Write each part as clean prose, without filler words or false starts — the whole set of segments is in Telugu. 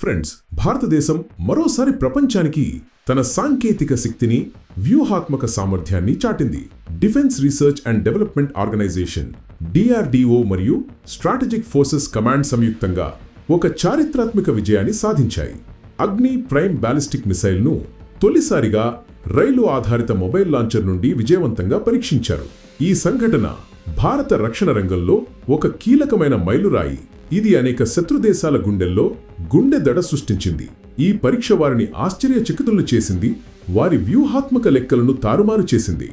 ఫ్రెండ్స్, భారతదేశం మరోసారి ప్రపంచానికి తన సాంకేతిక శక్తిని, వ్యూహాత్మక సామర్థ్యాన్ని చాటింది. Defence research and development organisation DRDO మరియు స్ట్రాటజిక్ ఫోర్సెస్ కమాండ్ సంయుక్తంగా ఒక చారిత్రాత్మక విజయాన్ని సాధించాయి. అగ్ని ప్రైమ్ బాలిస్టిక్ మిసైల్ను తొలిసారిగా రైలు ఆధారిత మొబైల్ లాంచర్ నుండి విజయవంతంగా పరీక్షించారు. ఈ సంఘటన భారత రక్షణ రంగంలో ఒక కీలకమైన మైలురాయి. ఇది అనేక శత్రుదేశాల గుండెల్లో గుండె దడ సృష్టించింది. ఈ పరీక్ష వారిని ఆశ్చర్యచకితులను చేసింది, వారి వ్యూహాత్మక లెక్కలను తారుమారు చేసింది.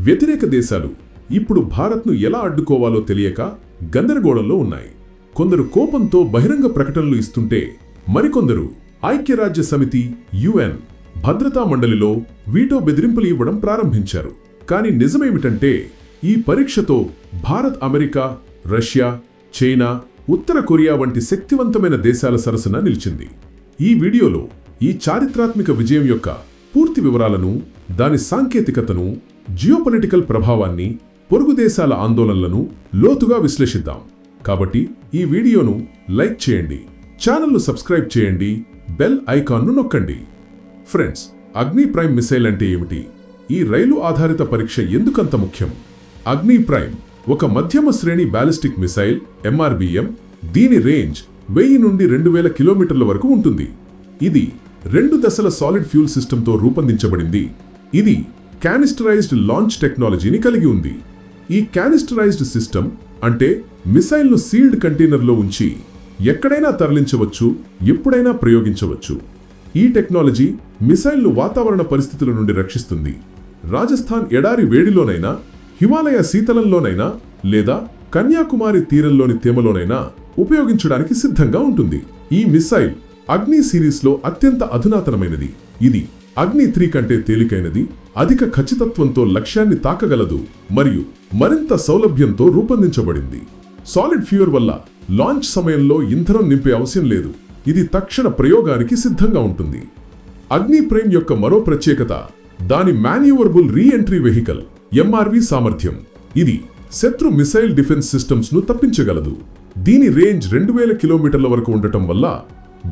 వ్యతిరేక దేశాలు ఇప్పుడు భారత్ను ఎలా అడ్డుకోవాలో తెలియక గందరగోళంలో ఉన్నాయి. కొందరు కోపంతో బహిరంగ ప్రకటనలు ఇస్తుంటే, మరికొందరు ఐక్యరాజ్య సమితి UN భద్రతా మండలిలో వీటో బెదిరింపులు ఇవ్వడం ప్రారంభించారు. కానీ నిజమేమిటంటే, ఈ పరీక్షతో భారత్ అమెరికా, రష్యా, చైనా, ఉత్తర కొరియా వంటి శక్తివంతమైన దేశాల సరసన నిలిచింది. ఈ వీడియోలో ఈ చారిత్రాత్మక విజయం యొక్క పూర్తి వివరాలను, దాని సాంకేతికతను, జియోపొలిటికల్ ప్రభావాన్ని, పొరుగు దేశాల ఆందోళనలను లోతుగా విశ్లేషిద్దాం. కాబట్టి ఈ వీడియోను లైక్ చేయండి, ఛానల్ను సబ్స్క్రైబ్ చేయండి, బెల్ ఐకాన్ను నొక్కండి. ఫ్రెండ్స్, అగ్ని ప్రైమ్ మిసైల్ అంటే ఏమిటి? ఈ రైలు ఆధారిత పరీక్ష ఎందుకంత ముఖ్యం? అగ్ని ప్రైమ్ ఒక మధ్యమ శ్రేణి బాలిస్టిక్ మిసైల్ MRBM. దీని రేంజ్ 1000 నుండి 2000 కిలోమీటర్ల వరకు ఉంటుంది. ఇది 2 దశల సాలిడ్ ఫ్యూల్ సిస్టంతో రూపొందించబడింది. ఇది క్యానిస్టరైజ్డ్ లాంచ్ టెక్నాలజీని కలిగి ఉంది. ఈ క్యానిస్టరైజ్డ్ సిస్టమ్ అంటే మిసైల్ను సీల్డ్ కంటైనర్లో ఉంచి ఎక్కడైనా తరలించవచ్చు, ఎప్పుడైనా ప్రయోగించవచ్చు. ఈ టెక్నాలజీ మిసైల్ను వాతావరణ పరిస్థితుల నుండి రక్షిస్తుంది. రాజస్థాన్ ఎడారి వేడిలోనైనా, హిమాలయ శీతలంలోనైనా, లేదా కన్యాకుమారి తీరంలోని తేమలోనైనా ఉపయోగించడానికి సిద్ధంగా ఉంటుంది. ఈ మిసైల్ అగ్ని సిరీస్లో అత్యంత అధునాతనమైనది. ఇది అగ్ని 3 కంటే తేలికైనది, అధిక ఖచ్చితత్వంతో లక్ష్యాన్ని తాకగలదు మరియు మరింత సౌలభ్యంతో రూపొందించబడింది. సాలిడ్ ఫ్యూయల్ వల్ల లాంచ్ సమయంలో ఇంధనం నింపే అవసరం లేదు. ఇది తక్షణ ప్రయోగానికి సిద్ధంగా ఉంటుంది. అగ్ని ప్రైమ్ యొక్క మరో ప్రత్యేకత దాని మాన్యూవరబుల్ రీ-ఎంట్రీ వెహికల్ MRV సామర్థ్యం. ఇది శత్రు మిసైల్ డిఫెన్స్ సిస్టమ్స్ను తప్పించగలదు. దీని రేంజ్ 2000 కిలోమీటర్ల వరకు ఉండటం వల్ల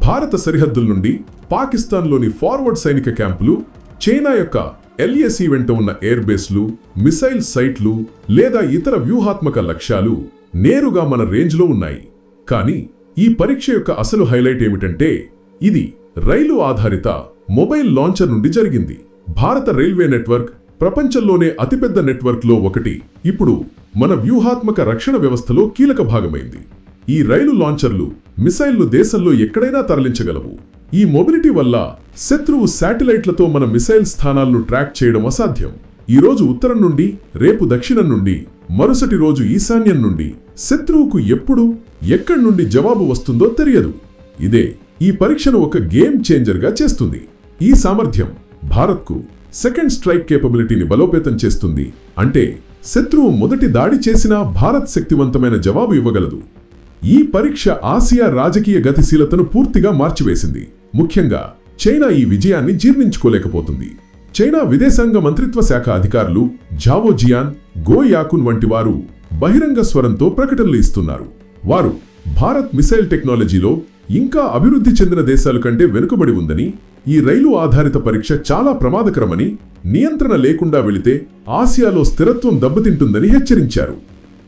భారత సరిహద్దుల నుండి పాకిస్తాన్లోని ఫార్వర్డ్ సైనిక క్యాంపులు, చైనా యొక్క LAC వెంట ఉన్న ఎయిర్ బేస్లు, మిసైల్ సైట్లు లేదా ఇతర వ్యూహాత్మక లక్ష్యాలు నేరుగా మన రేంజ్లో ఉన్నాయి. కానీ ఈ పరీక్ష యొక్క అసలు హైలైట్ ఏమిటంటే, ఇది రైలు ఆధారిత మొబైల్ లాంచర్ నుండి జరిగింది. భారత రైల్వే నెట్వర్క్ ప్రపంచంలోనే అతిపెద్ద నెట్వర్క్లో ఒకటి ఇప్పుడు మన వ్యూహాత్మక రక్షణ వ్యవస్థలో కీలక భాగమైంది. ఈ రైలు లాంచర్లు మిసైల్ను దేశంలో ఎక్కడైనా తరలించగలవు. ఈ మొబిలిటీ వల్ల శత్రువు శాటిలైట్లతో మన మిసైల్ స్థానాలను ట్రాక్ చేయడం అసాధ్యం. ఈ రోజు ఉత్తరం నుండి, రేపు దక్షిణం నుండి, మరుసటి రోజు ఈశాన్యం నుండి శత్రువుకు ఎప్పుడు, ఎక్కడి నుండి జవాబు వస్తుందో తెలియదు. ఇదే ఈ పరీక్షను ఒక గేమ్ చేంజర్గా చేస్తుంది. ఈ సామర్థ్యం భారత్కు సెకండ్ స్ట్రైక్ కేపబిలిటీని బలోపేతం చేస్తుంది. అంటే శత్రువు మొదటి దాడి చేసినా భారత్ శక్తివంతమైన జవాబు ఇవ్వగలదు. ఈ పరీక్ష ఆసియా రాజకీయ గతిశీలతను పూర్తిగా మార్చివేసింది. ముఖ్యంగా చైనా ఈ విజయాన్ని జీర్ణించుకోలేకపోతుంది. చైనా విదేశాంగ మంత్రిత్వ శాఖ అధికారులు జావో జియాన్, గో యాకున్ వంటి వారు బహిరంగ స్వరంతో ప్రకటనలు ఇస్తున్నారు. వారు భారత్ మిసైల్ టెక్నాలజీలో ఇంకా అభివృద్ధి చెందిన దేశాల కంటే వెనుకబడి ఉందని, ఈ రైలు ఆధారిత పరీక్ష చాలా ప్రమాదకరమని, నియంత్రణ లేకుండా వెళితే ఆసియాలో స్థిరత్వం దెబ్బతింటుందని హెచ్చరించారు.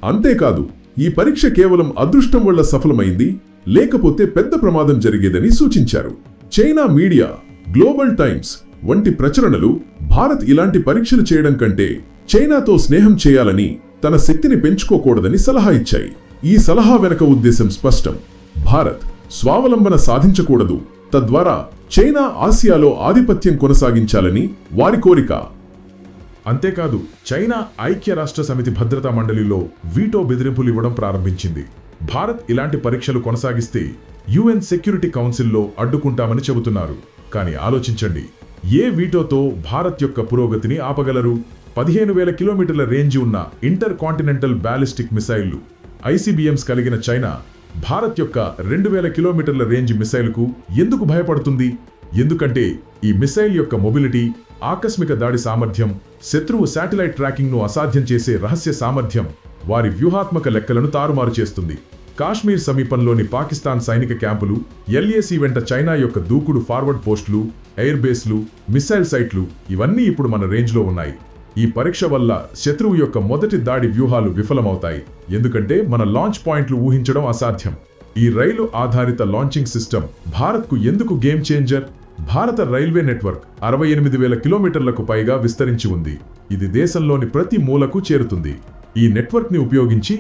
అంతేకాదు, ఈ పరీక్ష కేవలం అదృష్టం వల్ల సఫలమైంది, లేకపోతే పెద్ద ప్రమాదం జరిగేదని సూచించారు. చైనా మీడియా, గ్లోబల్ టైమ్స్ వంటి ప్రచురణలు భారత్ ఇలాంటి పరీక్షలు చేయడం కంటే చైనాతో స్నేహం చేయాలని, తన శక్తిని పెంచుకోకూడదని సలహా ఇచ్చాయి. ఈ సలహా వెనక ఉద్దేశం స్పష్టం. భారత్ స్వావలంబన సాధించకూడదు, తద్వారా చైనా ఆసియాలో ఆధిపత్యం కొనసాగించాలని వారి కోరిక. అంతేకాదు, చైనా ఐక్యరాష్ట్ర సమితి భద్రతా మండలిలో వీటో బెదిరింపులు ఇవ్వడం ప్రారంభించింది. భారత్ ఇలాంటి పరీక్షలు కొనసాగిస్తే UN సెక్యూరిటీ కౌన్సిల్లో అడ్డుకుంటామని చెబుతున్నారు. కానీ ఆలోచించండి, ఏ వీటోతో భారత్ యొక్క పురోగతిని ఆపగలరు? 15,000 కిలోమీటర్ల రేంజ్ ఉన్న ఇంటర్ కాంటినెంటల్ బాలిస్టిక్ మిసైళ్లు ICBMs కలిగిన చైనా భారత్ యొక్క 2000 కిలోమీటర్ల రేంజ్ మిసైల్కు ఎందుకు భయపడుతుంది? ఎందుకంటే ఈ మిసైల్ యొక్క మొబిలిటీ, ఆకస్మిక దాడి సామర్థ్యం, శత్రువు శాటిలైట్ ట్రాకింగ్ను అసాధ్యం చేసే రహస్య సామర్థ్యం వారి వ్యూహాత్మక లెక్కలను తారుమారు చేస్తుంది. కాశ్మీర్ సమీపంలోని పాకిస్తాన్ సైనిక క్యాంపులు, ఎల్ఏసీ వెంట చైనా యొక్క దూకుడు ఫార్వర్డ్ పోస్టులు, ఎయిర్ బేస్లు, మిసైల్ సైట్లు ఇవన్నీ ఇప్పుడు మన రేంజ్లో ఉన్నాయి. ఈ పరీక్ష వల్ల శత్రువు యొక్క మొదటి దాడి వ్యూహాలు విఫలమవుతాయి, ఎందుకంటే మన లాంచ్ పాయింట్లు ఊహించడం అసాధ్యం. ఈ రైలు ఆధారిత లాంచింగ్ సిస్టమ్ భారత్కు ఎందుకు గేమ్ చేంజర్? భారత రైల్వే నెట్వర్క్ 68,000 కిలోమీటర్లకు పైగా విస్తరించి ఉంది. ఇది దేశంలోని ప్రతి మూలకు చేరుతుంది. ఈ నెట్వర్క్ని ఉపయోగించి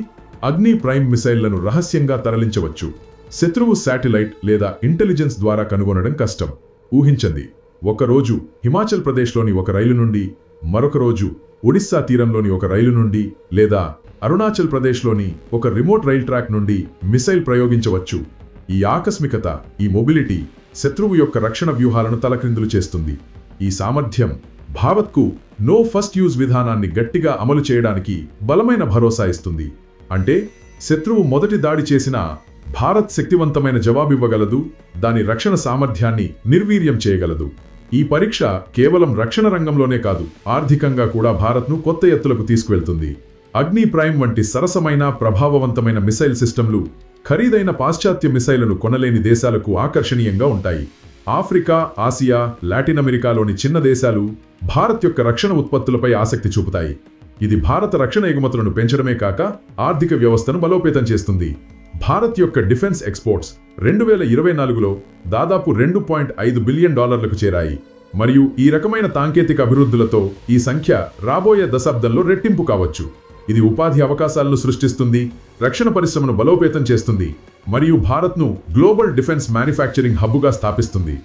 అగ్ని ప్రైమ్ మిసైళ్లను రహస్యంగా తరలించవచ్చు. శత్రువు శాటిలైట్ లేదా ఇంటెలిజెన్స్ ద్వారా కనుగొనడం కష్టం. ఊహించండి, ఒకరోజు హిమాచల్ ప్రదేశ్లోని ఒక రైలు నుండి, మరొక రోజు ఒడిస్సా తీరంలోని ఒక రైలు నుండి, లేదా అరుణాచల్ ప్రదేశ్లోని ఒక రిమోట్ రైల్ ట్రాక్ నుండి మిసైల్ ప్రయోగించవచ్చు. ఈ ఆకస్మికత, ఈ మొబిలిటీ శత్రువు యొక్క రక్షణ వ్యూహాలను తలక్రిందులు చేస్తుంది. ఈ సామర్థ్యం భారత్కు నో ఫస్ట్ యూజ్ విధానాన్ని గట్టిగా అమలు చేయడానికి బలమైన భరోసా ఇస్తుంది. అంటే శత్రువు మొదటి దాడి చేసినా భారత్ శక్తివంతమైన జవాబివ్వగలదు, దాని రక్షణ సామర్థ్యాన్ని నిర్వీర్యం చేయగలదు. ఈ పరీక్ష కేవలం రక్షణ రంగంలోనే కాదు, ఆర్థికంగా కూడా భారత్ను కొత్త ఎత్తులకు తీసుకువెళ్తుంది. అగ్ని ప్రైమ్ వంటి సరసమైన ప్రభావవంతమైన మిసైల్ సిస్టంలు ఖరీదైన పాశ్చాత్య మిసైళ్లను కొనలేని దేశాలకు ఆకర్షణీయంగా ఉంటాయి. ఆఫ్రికా, ఆసియా, లాటిన్ అమెరికాలోని చిన్న దేశాలు భారత్ యొక్క రక్షణ ఉత్పత్తులపై ఆసక్తి చూపుతాయి. ఇది భారత రక్షణ ఎగుమతులను పెంచడమే కాక ఆర్థిక వ్యవస్థను బలోపేతం చేస్తుంది. భారత్ యొక్క డిఫెన్స్ ఎక్స్పోర్ట్స్ 2024లో దాదాపు $2.5 బిలియన్ చేరాయి. మరియు ఈ రకమైన సాంకేతిక అభివృద్ధులతో ఈ సంఖ్య రాబోయే దశాబ్దంలో రెట్టింపు కావచ్చు. ఇది ఉపాధి అవకాశాలను సృష్టిస్తుంది, రక్షణ పరిశ్రమను బలోపేతం చేస్తుంది మరియు భారత్ను గ్లోబల్ డిఫెన్స్ మ్యానుఫ్యాక్చరింగ్ హబ్బుగా స్థాపిస్తుంది.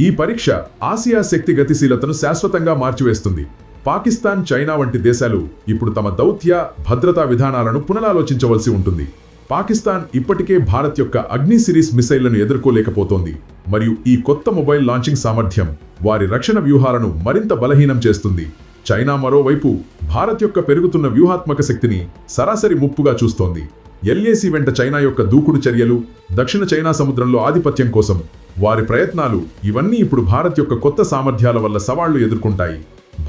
ఈ పరీక్ష ఆసియా శక్తి గతిశీలతను శాశ్వతంగా మార్చివేస్తుంది. పాకిస్తాన్, చైనా వంటి దేశాలు ఇప్పుడు తమ దౌత్య, భద్రతా విధానాలను పునరాలోచించవలసి ఉంటుంది. పాకిస్తాన్ ఇప్పటికే భారత్ యొక్క అగ్ని సిరీస్ మిసైళ్లను ఎదుర్కోలేకపోతోంది మరియు ఈ కొత్త మొబైల్ లాంచింగ్ సామర్థ్యం వారి రక్షణ వ్యూహాలను మరింత బలహీనం చేస్తుంది. చైనా మరోవైపు భారత్ యొక్క పెరుగుతున్న వ్యూహాత్మక శక్తిని సరాసరి ముప్పుగా చూస్తోంది. ఎల్ఏసీ వెంట చైనా యొక్క దూకుడు చర్యలు, దక్షిణ చైనా సముద్రంలో ఆధిపత్యం కోసం వారి ప్రయత్నాలు ఇవన్నీ ఇప్పుడు భారత్ యొక్క కొత్త సామర్థ్యాల వల్ల సవాళ్లు ఎదుర్కొంటాయి.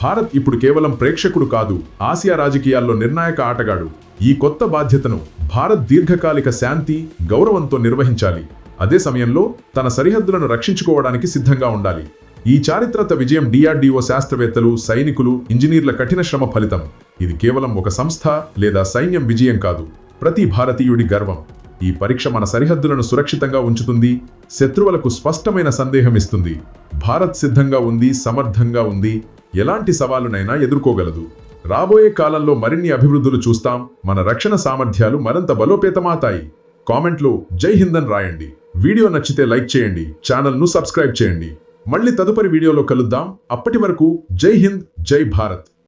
భారత్ ఇప్పుడు కేవలం ప్రేక్షకుడు కాదు, ఆసియా రాజకీయాల్లో నిర్ణాయక ఆటగాడు. ఈ కొత్త బాధ్యతను భారత్ దీర్ఘకాలిక శాంతి, గౌరవంతో నిర్వహించాలి. అదే సమయంలో తన సరిహద్దులను రక్షించుకోవడానికి సిద్ధంగా ఉండాలి. ఈ చారిత్రక విజయం DRDO శాస్త్రవేత్తలు, సైనికులు, ఇంజనీర్ల కఠిన శ్రమ ఫలితం. ఇది కేవలం ఒక సంస్థ లేదా సైన్యం విజయం కాదు, ప్రతి భారతీయుడి గర్వం. ఈ పరీక్ష మన సరిహద్దులను సురక్షితంగా ఉంచుతుంది, శత్రువులకు స్పష్టమైన సందేహం ఇస్తుంది. భారత్ సిద్ధంగా ఉంది, సమర్థంగా ఉంది, ఎలాంటి సవాలునైనా ఎదుర్కోగలదు. రాబోయే కాలంలో మరిన్ని అభివృద్ధులు చూస్తాం, మన రక్షణ సామర్థ్యాలు మరింత బలోపేతమవుతాయి. కామెంట్లో జై హింద్ అని రాయండి. వీడియో నచ్చితే లైక్ చేయండి, ఛానల్ను సబ్స్క్రైబ్ చేయండి. మళ్ళీ తదుపరి వీడియోలో కలుద్దాం. అప్పటి వరకు జై హింద్, జై భారత్.